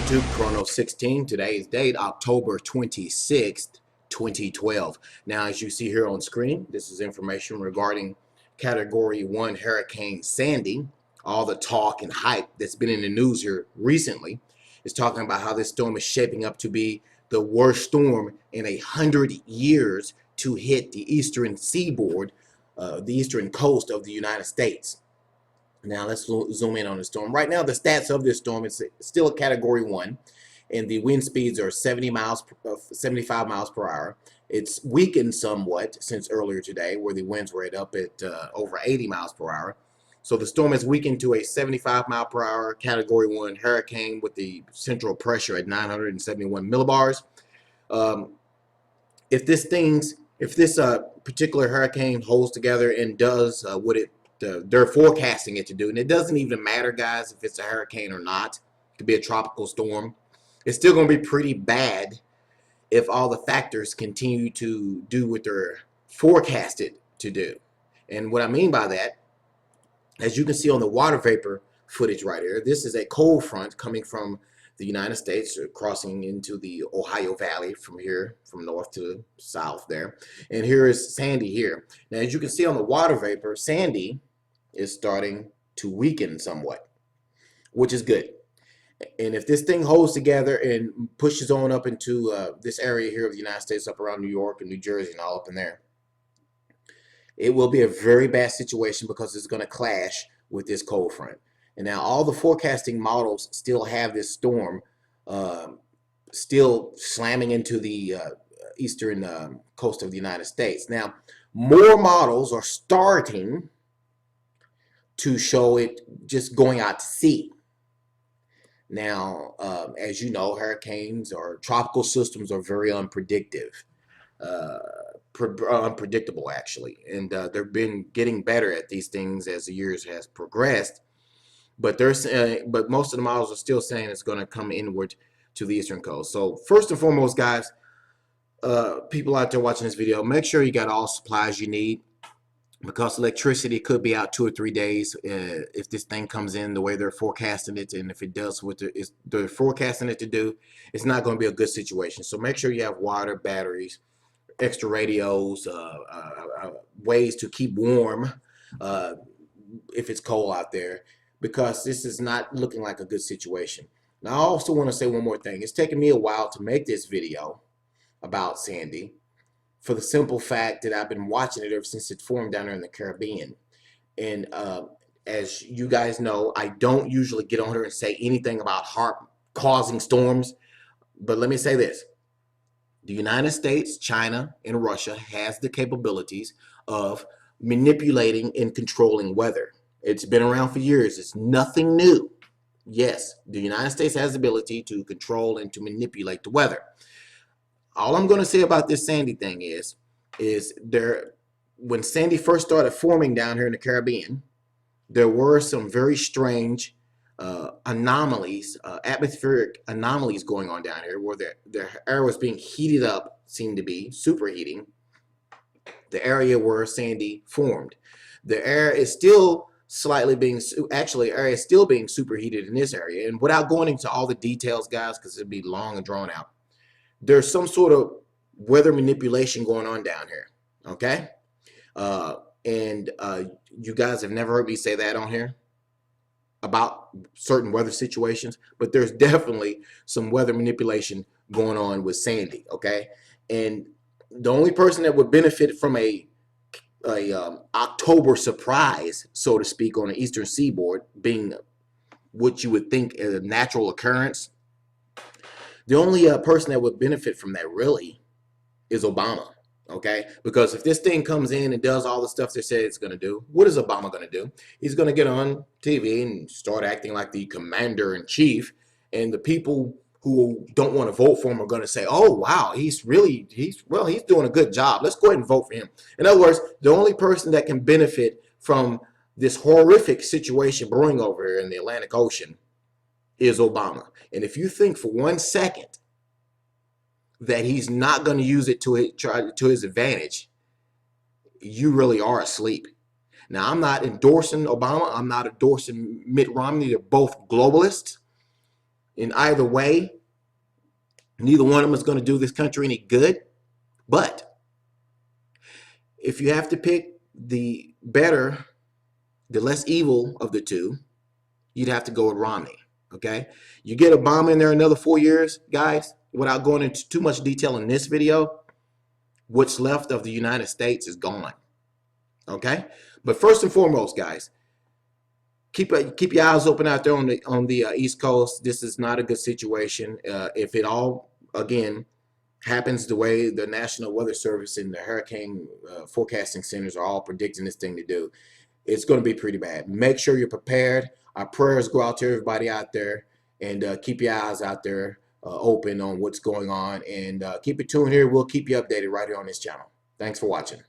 YouTube, Chrono 16. Today's date, October 26th, 2012. Now, as you see here on screen, this is information regarding Category 1 Hurricane Sandy. All the talk and hype that's been in the news here recently is talking about how this storm is shaping up to be the worst storm in 100 years to hit the eastern seaboard, the eastern coast of the United States. Now let's zoom in on the storm. Right now, the stats of this storm is still a Category 1, and the wind speeds are 75 miles per hour. It's weakened somewhat since earlier today, where the winds were up at over 80 miles per hour. So the storm has weakened to a 75 mile per hour Category 1 hurricane with the central pressure at 971 millibars. If this particular hurricane holds together and does what they're forecasting it to do, and it doesn't even matter, guys, if it's a hurricane or not. It could be a tropical storm. It's still going to be pretty bad if all the factors continue to do what they're forecasted to do. And what I mean by that, as you can see on the water vapor footage right here, this is a cold front coming from the United States, crossing into the Ohio Valley from here, from north to south there. And here is Sandy here. Now, as you can see on the water vapor, Sandy is starting to weaken somewhat, which is good. And if this thing holds together and pushes on up into this area here of the United States, up around New York and New Jersey and all up in there, it will be a very bad situation because it's going to clash with this cold front. And now all the forecasting models still have this storm still slamming into the eastern coast of the United States. Now, more models are starting to show it just going out to sea. Now, as you know, hurricanes or tropical systems are very unpredictable, actually. And they've been getting better at these things as the years has progressed. But most of the models are still saying it's going to come inward to the eastern coast. So first and foremost, guys, people out there watching this video, make sure you got all supplies you need, because electricity could be out 2 or 3 days if this thing comes in the way they're forecasting it. And if it does what they're forecasting it to do, it's not going to be a good situation. So make sure you have water, batteries, extra radios, ways to keep warm if it's cold out there, because this is not looking like a good situation. Now, I also want to say one more thing. It's taken me a while to make this video about Sandy, for the simple fact that I've been watching it ever since it formed down there in the Caribbean. And as you guys know, I don't usually get on here and say anything about causing storms. But let me say this. The United States, China, and Russia has the capabilities of manipulating and controlling weather. It's been around for years. It's nothing new. Yes, the United States has the ability to control and to manipulate the weather. All I'm going to say about this Sandy thing is when Sandy first started forming down here in the Caribbean, there were some very strange anomalies, atmospheric anomalies going on down here, where the air was being heated up, seemed to be superheating the area where Sandy formed. The air is still air is still being superheated in this area. And without going into all the details, guys, because it'd be long and drawn out, there's some sort of weather manipulation going on down here, okay? You guys have never heard me say that on here about certain weather situations, but there's definitely some weather manipulation going on with Sandy, okay? And the only person that would benefit from a October surprise, so to speak, on the eastern seaboard, being what you would think is a natural occurrence, the only person that would benefit from that really is Obama, okay? Because if this thing comes in and does all the stuff they say it's going to do, what is Obama going to do? He's going to get on TV and start acting like the commander-in-chief, and the people who don't want to vote for him are going to say, oh, wow, he's doing a good job. Let's go ahead and vote for him. In other words, the only person that can benefit from this horrific situation brewing over here in the Atlantic Ocean is Obama. And if you think for 1 second that he's not going to use it to his advantage, you really are asleep. Now, I'm not endorsing Obama. I'm not endorsing Mitt Romney. They're both globalists. In either way, neither one of them is going to do this country any good. But if you have to pick the better, the less evil of the two, you'd have to go with Romney. Okay, you get Obama in there another 4 years, guys. Without going into too much detail in this video, what's left of the United States is gone. Okay, but first and foremost, guys, keep your eyes open out there on the East Coast. This is not a good situation. If it all again happens the way the National Weather Service and the hurricane forecasting centers are all predicting this thing to do, it's going to be pretty bad. Make sure you're prepared. Our prayers go out to everybody out there, and keep your eyes out there open on what's going on, and keep it tuned here. We'll keep you updated right here on this channel. Thanks for watching.